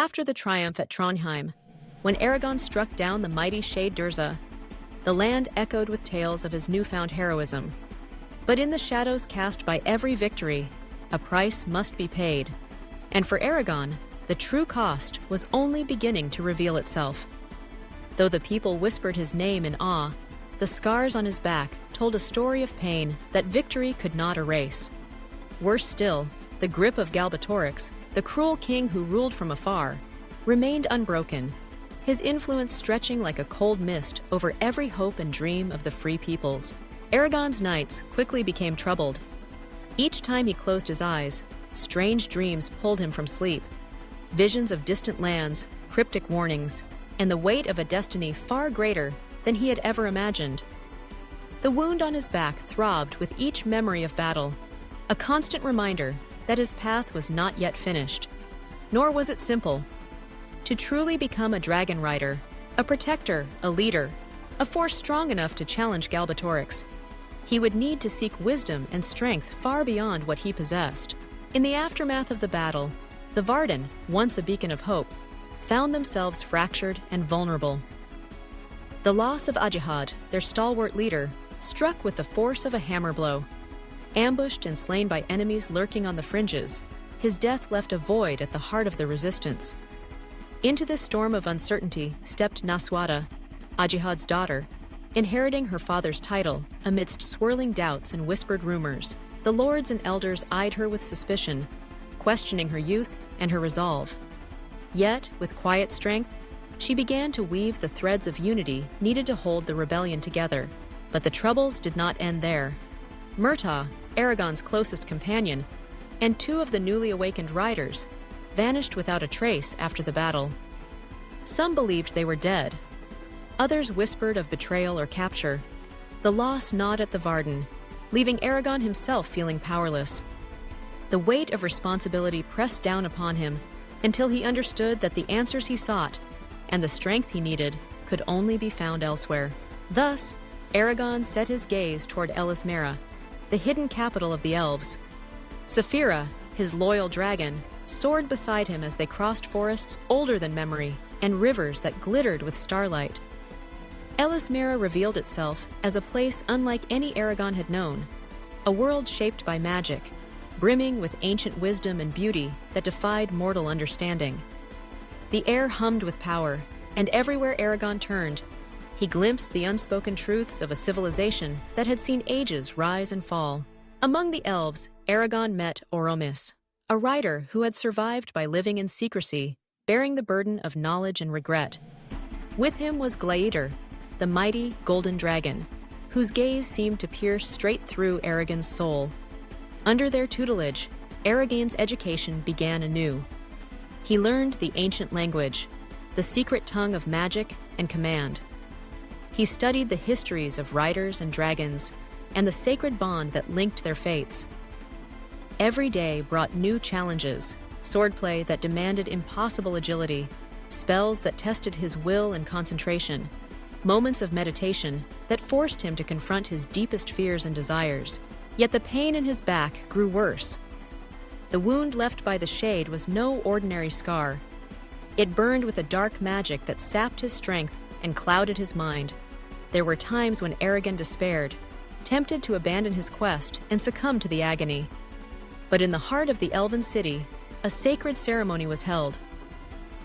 After the triumph at Trondheim, when Eragon struck down the mighty Shade Durza, the land echoed with tales of his newfound heroism. But in the shadows cast by every victory, a price must be paid. And for Eragon, the true cost was only beginning to reveal itself. Though the people whispered his name in awe, the scars on his back told a story of pain that victory could not erase. Worse still, the grip of Galbatorix, the cruel king who ruled from afar, remained unbroken, his influence stretching like a cold mist over every hope and dream of the free peoples. Eragon's nights quickly became troubled. Each time he closed his eyes, strange dreams pulled him from sleep. Visions of distant lands, cryptic warnings, and the weight of a destiny far greater than he had ever imagined. The wound on his back throbbed with each memory of battle, a constant reminder that his path was not yet finished. Nor was it simple. To truly become a dragon rider, a protector, a leader, a force strong enough to challenge Galbatorix, he would need to seek wisdom and strength far beyond what he possessed. In the aftermath of the battle, the Varden, once a beacon of hope, found themselves fractured and vulnerable. The loss of Ajihad, their stalwart leader, struck with the force of a hammer blow. Ambushed and slain by enemies lurking on the fringes, his death left a void at the heart of the resistance. Into this storm of uncertainty stepped Naswada, Ajihad's daughter, inheriting her father's title amidst swirling doubts and whispered rumors. The lords and elders eyed her with suspicion, questioning her youth and her resolve. Yet, with quiet strength, she began to weave the threads of unity needed to hold the rebellion together. But the troubles did not end there. Murtaugh, Eragon's closest companion, and two of the newly awakened riders, vanished without a trace after the battle. Some believed they were dead. Others whispered of betrayal or capture. The loss gnawed at the Varden, leaving Eragon himself feeling powerless. The weight of responsibility pressed down upon him until he understood that the answers he sought and the strength he needed could only be found elsewhere. Thus, Eragon set his gaze toward Ellesméra, the hidden capital of the elves. Saphira, his loyal dragon, soared beside him as they crossed forests older than memory and rivers that glittered with starlight. Ellesméra revealed itself as a place unlike any Eragon had known, a world shaped by magic, brimming with ancient wisdom and beauty that defied mortal understanding. The air hummed with power, and everywhere Eragon turned, he glimpsed the unspoken truths of a civilization that had seen ages rise and fall. Among the elves, Eragon met Oromis, a rider who had survived by living in secrecy, bearing the burden of knowledge and regret. With him was Glaeder, the mighty golden dragon, whose gaze seemed to pierce straight through Eragon's soul. Under their tutelage, Eragon's education began anew. He learned the ancient language, the secret tongue of magic and command. He studied the histories of riders and dragons and the sacred bond that linked their fates. Every day brought new challenges, swordplay that demanded impossible agility, spells that tested his will and concentration, moments of meditation that forced him to confront his deepest fears and desires. Yet the pain in his back grew worse. The wound left by the shade was no ordinary scar. It burned with a dark magic that sapped his strength and clouded his mind. There were times when Eragon despaired, tempted to abandon his quest and succumb to the agony. But in the heart of the elven city, a sacred ceremony was held,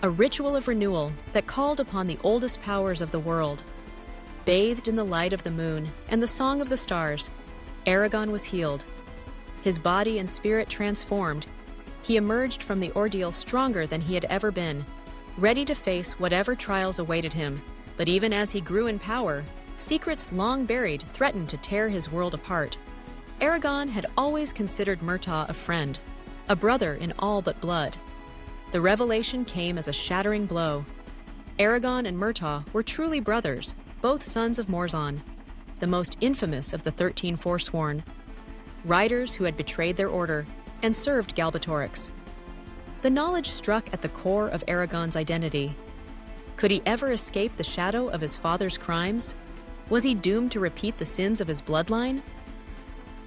a ritual of renewal that called upon the oldest powers of the world. Bathed in the light of the moon and the song of the stars, Eragon was healed. His body and spirit transformed. He emerged from the ordeal stronger than he had ever been, ready to face whatever trials awaited him. But even as he grew in power, secrets long buried threatened to tear his world apart. Eragon had always considered Murtaugh a friend, a brother in all but blood. The revelation came as a shattering blow. Eragon and Murtaugh were truly brothers, both sons of Morzon, the most infamous of the 13 Forsworn, riders who had betrayed their order and served Galbatorix. The knowledge struck at the core of Eragon's identity. Could he ever escape the shadow of his father's crimes? Was he doomed to repeat the sins of his bloodline?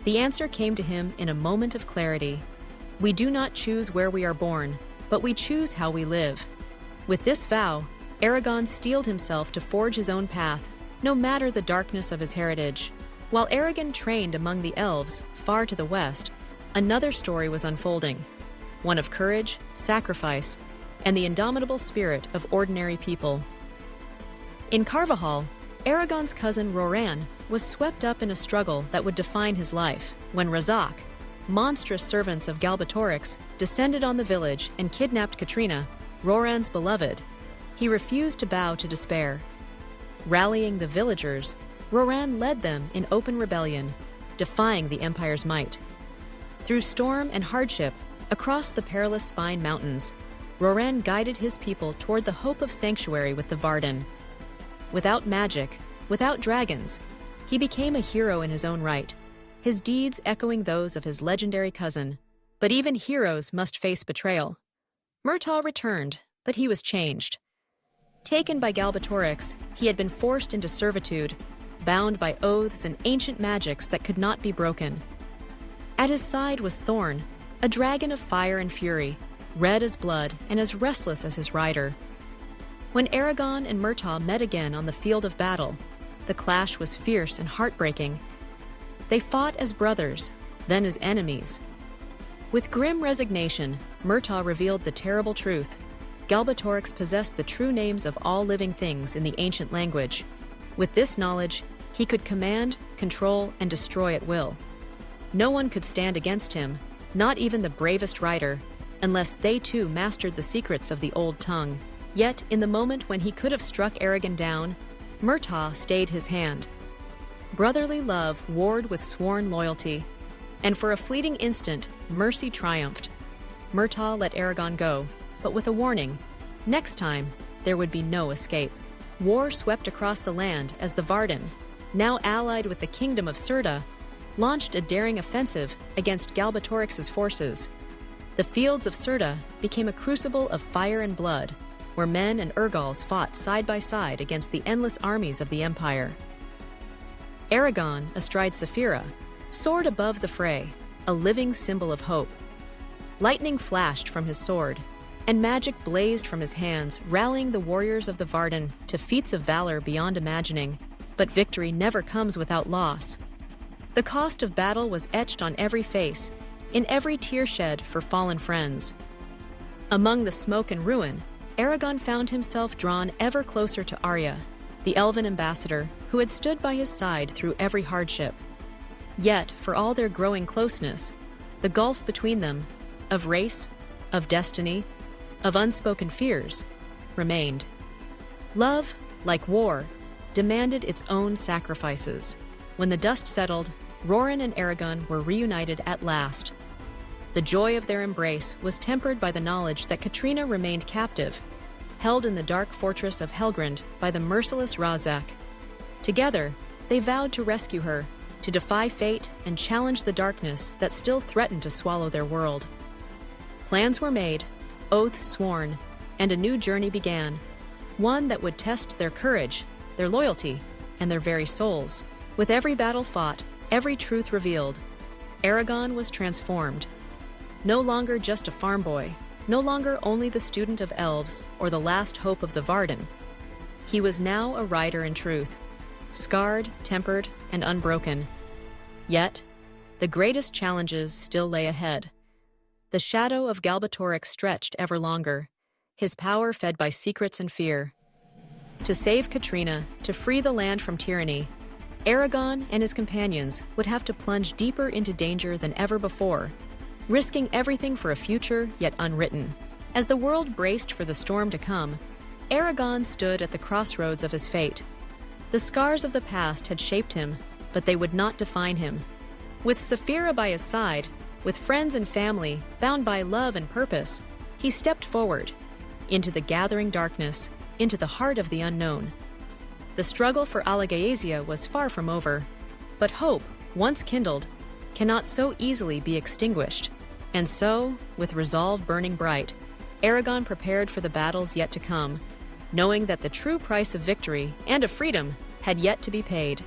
The answer came to him in a moment of clarity. We do not choose where we are born, but we choose how we live. With this vow, Eragon steeled himself to forge his own path, no matter the darkness of his heritage. While Eragon trained among the elves far to the west, another story was unfolding, one of courage, sacrifice, and the indomitable spirit of ordinary people. In Carvahall, Eragon's cousin Roran was swept up in a struggle that would define his life when Razak, monstrous servants of Galbatorix, descended on the village and kidnapped Katrina, Roran's beloved. He refused to bow to despair. Rallying the villagers, Roran led them in open rebellion, defying the Empire's might. Through storm and hardship, across the perilous Spine Mountains, Roran guided his people toward the hope of sanctuary with the Varden. Without magic, without dragons, he became a hero in his own right, his deeds echoing those of his legendary cousin. But even heroes must face betrayal. Murtaugh returned, but he was changed. Taken by Galbatorix, he had been forced into servitude, bound by oaths and ancient magics that could not be broken. At his side was Thorn, a dragon of fire and fury, red as blood and as restless as his rider. When Eragon and Murtaugh met again on the field of battle, the clash was fierce and heartbreaking. They fought as brothers, then as enemies. With grim resignation, Murtaugh revealed the terrible truth. Galbatorix possessed the true names of all living things in the ancient language. With this knowledge, he could command, control, and destroy at will. No one could stand against him, not even the bravest rider, unless they too mastered the secrets of the old tongue. Yet, in the moment when he could have struck Eragon down, Murtaugh stayed his hand. Brotherly love warred with sworn loyalty, and for a fleeting instant, mercy triumphed. Murtaugh let Eragon go, but with a warning: next time, there would be no escape. War swept across the land as the Varden, now allied with the kingdom of Serda, launched a daring offensive against Galbatorix's forces. The fields of Serda became a crucible of fire and blood, where men and Urgals fought side by side against the endless armies of the Empire. Eragon, astride Saphira, soared above the fray, a living symbol of hope. Lightning flashed from his sword, and magic blazed from his hands, rallying the warriors of the Varden to feats of valor beyond imagining. But victory never comes without loss. The cost of battle was etched on every face, in every tear shed for fallen friends. Among the smoke and ruin, Eragon found himself drawn ever closer to Arya, the elven ambassador who had stood by his side through every hardship. Yet, for all their growing closeness, the gulf between them, of race, of destiny, of unspoken fears, remained. Love, like war, demanded its own sacrifices. When the dust settled, Roran and Eragon were reunited at last. The joy of their embrace was tempered by the knowledge that Katrina remained captive, held in the dark fortress of Helgrund by the merciless Razak. Together, they vowed to rescue her, to defy fate and challenge the darkness that still threatened to swallow their world. Plans were made, oaths sworn, and a new journey began, one that would test their courage, their loyalty, and their very souls. With every battle fought, every truth revealed, Eragon was transformed. No longer just a farm boy, no longer only the student of elves or the last hope of the Varden. He was now a rider in truth, scarred, tempered, and unbroken. Yet, the greatest challenges still lay ahead. The shadow of Galbatorix stretched ever longer, his power fed by secrets and fear. To save Katrina, to free the land from tyranny, Eragon and his companions would have to plunge deeper into danger than ever before, risking everything for a future yet unwritten. As the world braced for the storm to come, Eragon stood at the crossroads of his fate. The scars of the past had shaped him, but they would not define him. With Saphira by his side, with friends and family bound by love and purpose, he stepped forward, into the gathering darkness, into the heart of the unknown. The struggle for Alagaesia was far from over, but hope, once kindled, cannot so easily be extinguished. And so, with resolve burning bright, Eragon prepared for the battles yet to come, knowing that the true price of victory and of freedom had yet to be paid.